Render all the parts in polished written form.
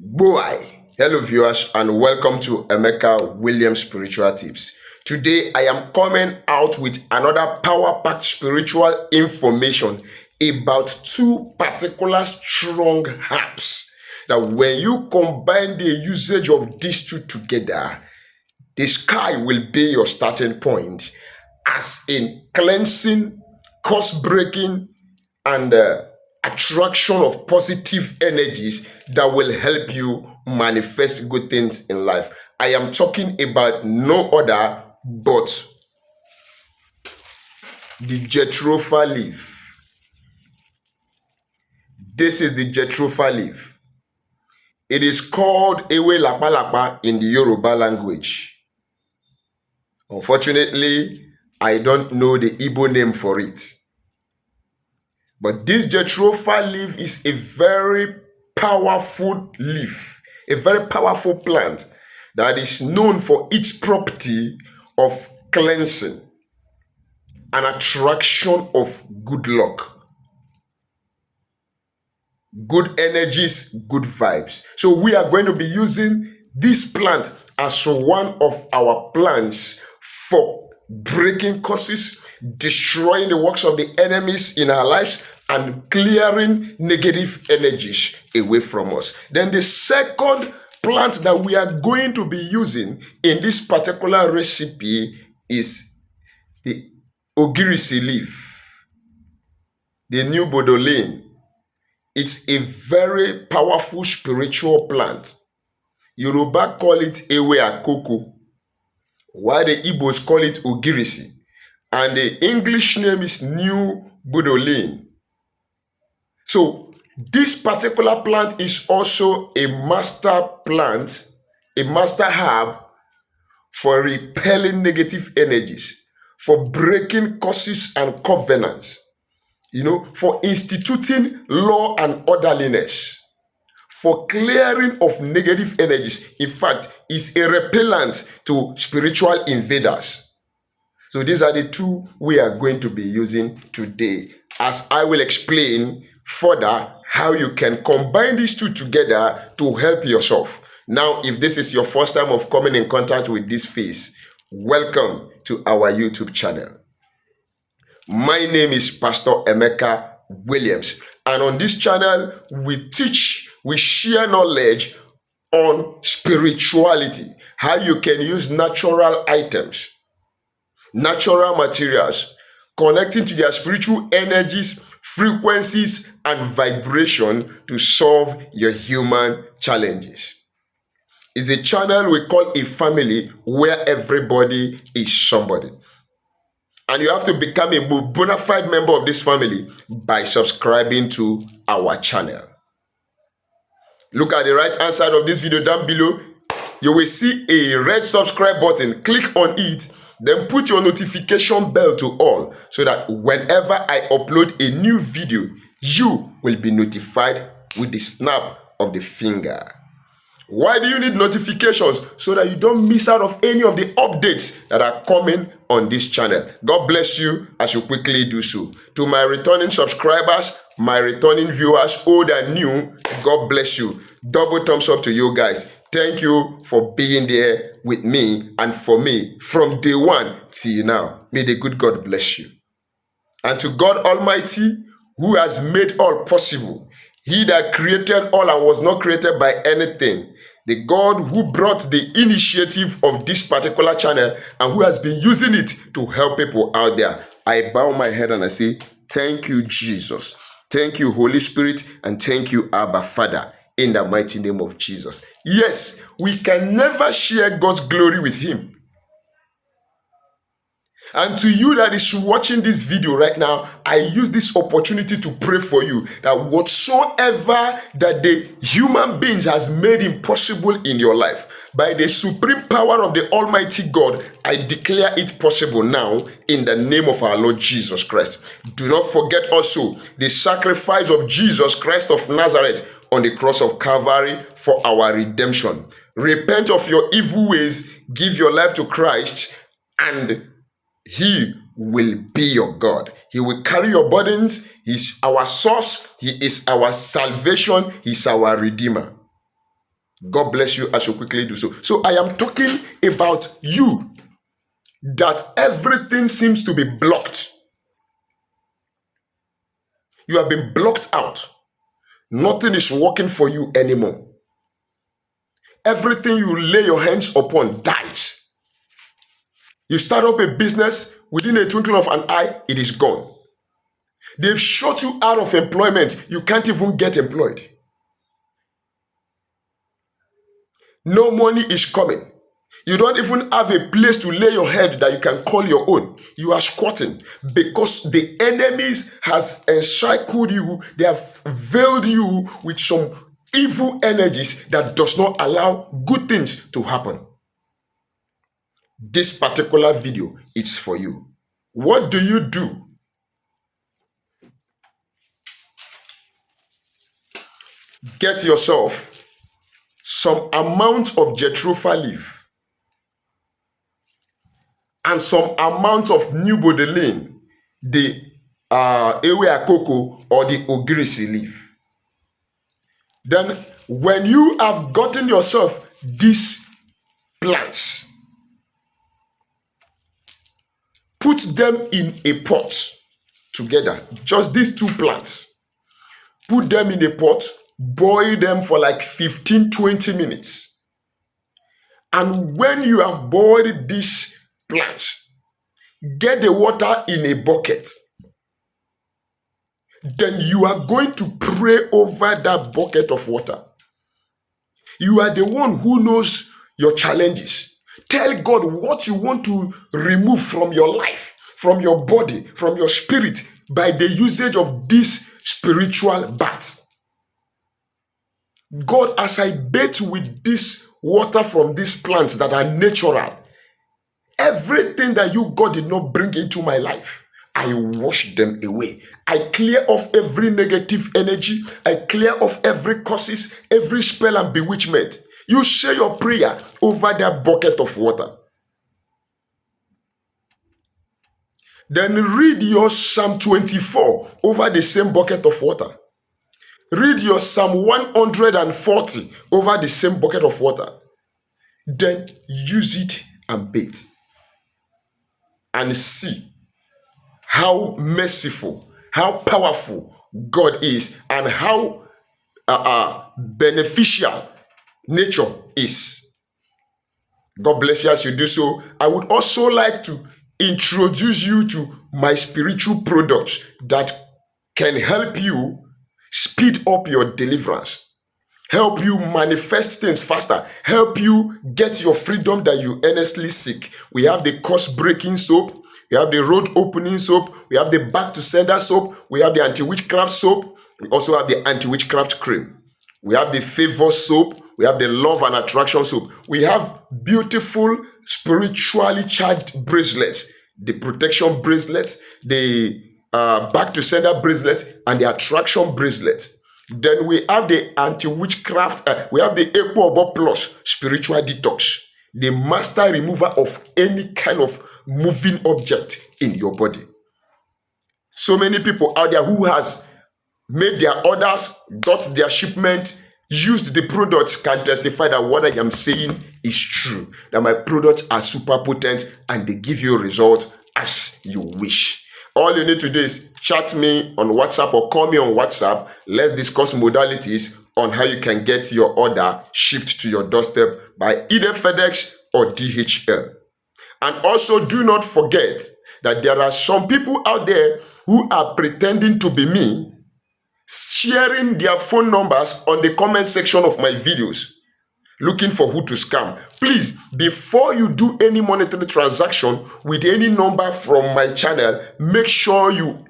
Boy, hello viewers and welcome to Emeka Williams Spiritual Tips. Today I am coming out with another power-packed spiritual information about two particular strong herbs that when you combine the usage of these two together, the sky will be your starting point as in cleansing, curse breaking, and attraction of positive energies that will help you manifest good things in life. I am talking about no other but the jethrophar leaf. This is the jethrophar leaf. It is called ewe lapa in the Yoruba language. Unfortunately, I don't know the Igbo name for it. But this jethrophar leaf is a very powerful leaf, a very powerful plant that is known for its property of cleansing and attraction of good luck, good energies, good vibes. So we are going to be using this plant as one of our plants for breaking curses, destroying the works of the enemies in our lives, and clearing negative energies away from us. Then the second plant that we are going to be using in this particular recipe is the Ogirisi leaf, the new Boudoline. It's a very powerful spiritual plant. Yoruba call it ewe akoko, while the Igbos call it Ogirisi, and the English name is new Boudoline. So this particular plant is also a master plant, a master herb for repelling negative energies, for breaking curses and covenants, for instituting law and orderliness, for clearing of negative energies. In fact, it's a repellent to spiritual invaders. So these are the two we are going to be using today, as I will explain further how you can combine these two together to help yourself. Now, if this is your first time of coming in contact with this face, welcome to our YouTube channel. My name is Pastor Emeka Williams, and on this channel, we teach, we share knowledge on spirituality, how you can use natural items, natural materials, connecting to their spiritual energies, frequencies, and vibration to solve your human challenges. It's a channel we call a family where everybody is somebody. And you have to become a bona fide member of this family by subscribing to our channel. Look at the right hand side of this video down below. You will see a red subscribe button. Click on it. Then put your notification bell to all so that whenever I upload a new video, you will be notified with the snap of the finger. Why do you need notifications? So that you don't miss out of any of the updates that are coming on this channel. God bless you as you quickly do so. To my returning subscribers, my returning viewers, old and new, God bless you. Double thumbs up to you guys. Thank you for being there with me and for me from day one till now. May the good God bless you. And to God Almighty, who has made all possible, He that created all and was not created by anything, the God who brought the initiative of this particular channel and who has been using it to help people out there, I bow my head and I say, thank you, Jesus. Thank you, Holy Spirit, and thank you, Abba Father, in the mighty name of Jesus. Yes, we can never share God's glory with Him. And to you that is watching this video right now, I use this opportunity to pray for you that whatsoever that the human beings has made impossible in your life, by the supreme power of the Almighty God, I declare it possible now in the name of our Lord Jesus Christ. Do not forget also the sacrifice of Jesus Christ of Nazareth on the cross of Calvary for our redemption. Repent of your evil ways, give your life to Christ, and He will be your God. He will carry your burdens. He's our source. He is our salvation. He's our redeemer. God bless you as you quickly do so. So I am talking about you, that everything seems to be blocked. You have been blocked out. Nothing is working for you anymore. Everything you lay your hands upon dies. You start up a business, within a twinkle of an eye, it is gone. They've shut you out of employment. You can't even get employed. No money is coming. You don't even have a place to lay your head that you can call your own. You are squatting because the enemies has encircled you. They have veiled you with some evil energies that does not allow good things to happen. This particular video is for you. What do you do? Get yourself some amount of jethrophar leaf and some amount of new Boudoline, the ewe akoko or the Ogirisi leaf. Then when you have gotten yourself these plants, put them in a pot together. Just these two plants. Put them in a pot, boil them for like 15-20 minutes. And when you have boiled these plants, get the water in a bucket. Then you are going to pray over that bucket of water. You are the one who knows your challenges. Tell God what you want to remove from your life, from your body, from your spirit by the usage of this spiritual bath. God, as I bathe with this water from these plants that are natural, everything that you, God, did not bring into my life, I wash them away. I clear off every negative energy. I clear off every curses, every spell and bewitchment. You say your prayer over that bucket of water. Then read your Psalm 24 over the same bucket of water. Read your Psalm 140 over the same bucket of water. Then use it and bathe. And see how merciful, how powerful God is, and how beneficial nature is. God bless you as you do so. I would also like to introduce you to my spiritual products that can help you speed up your deliverance, help you manifest things faster, help you get your freedom that you earnestly seek. We have the curse breaking soap, we have the road opening soap, we have the back to sender soap, we have the anti-witchcraft soap, we also have the anti-witchcraft cream, we have the favor soap, we have the love and attraction soap, we have beautiful spiritually charged bracelets, the protection bracelet, the back to sender bracelet, and the attraction bracelet. Then we have the anti-witchcraft, we have the Equal Obo Plus spiritual detox, the master remover of any kind of moving object in your body. So many people out there who has made their orders, got their shipment, used the products, can testify that what I am saying is true, that my products are super potent and they give you a result as you wish. All you need to do is chat me on WhatsApp or call me on WhatsApp. Let's discuss modalities on how you can get your order shipped to your doorstep by either FedEx or DHL. And also do not forget that there are some people out there who are pretending to be me, sharing their phone numbers on the comment section of my videos, looking for who to scam. Please, before you do any monetary transaction with any number from my channel, make sure you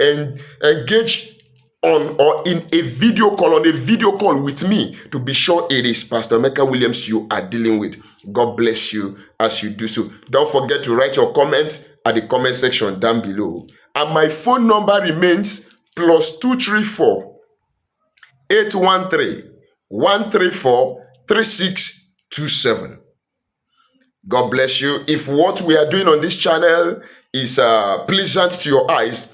engage on or in a video call with me to be sure it is Pastor Emeka Williams you are dealing with. God bless you as you do so. Don't forget to write your comments at the comment section down below. And my phone number remains +234 813 134 3627. God bless you. If what we are doing on this channel is pleasant to your eyes,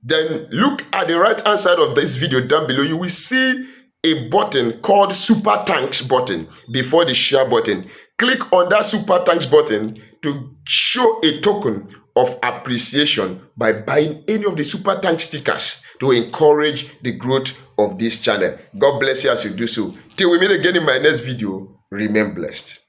then look at the right hand side of this video down below. You will see a button called Super Thanks button before the share button. Click on that Super Thanks button to show a token of appreciation by buying any of the Super Thanks stickers to encourage the growth of this channel. God bless you as you do so. Till we meet again in my next video, remain blessed.